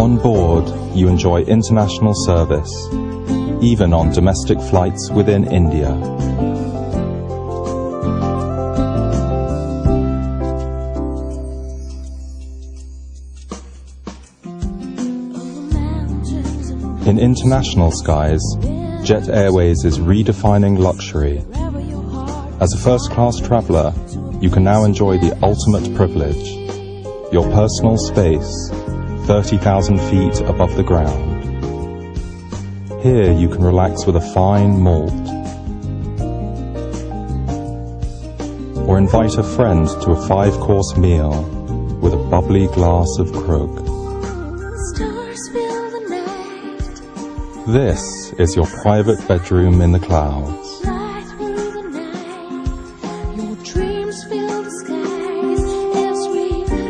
On board, you enjoy international service, even on domestic flights within India. In international skies, Jet Airways is redefining luxury. As a first-class traveller, you can now enjoy the ultimate privilege, your personal space, 30,000 feet above the ground. Here you can relax with a fine malt, or invite a friend to a 5-course meal with a bubbly glass of krug. Stars fill the night. This is your private bedroom in the clouds. Fly through the night. Your dreams fill the skies as we fly.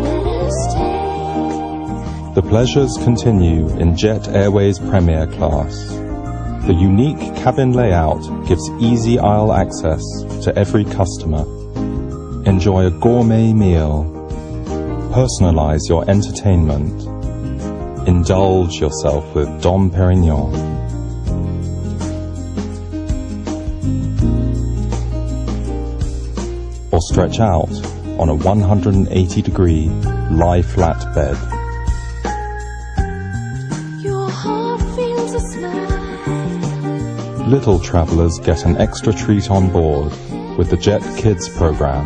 Let us take The pleasures continue in Jet Airways Premier Class. The unique cabin layout gives easy aisle access to every customer. Enjoy a gourmet meal. Personalize your entertainment. Indulge yourself with Dom Perignon. Or stretch out on a 180-degree lie-flat bed. your heart feels a smile. Little travellers get an extra treat on board with the Jet Kids program,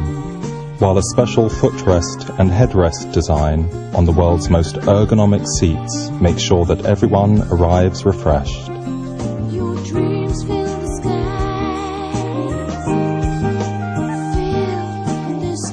while a special footrest and headrest design on the world's most ergonomic seats makes sure that everyone arrives refreshed.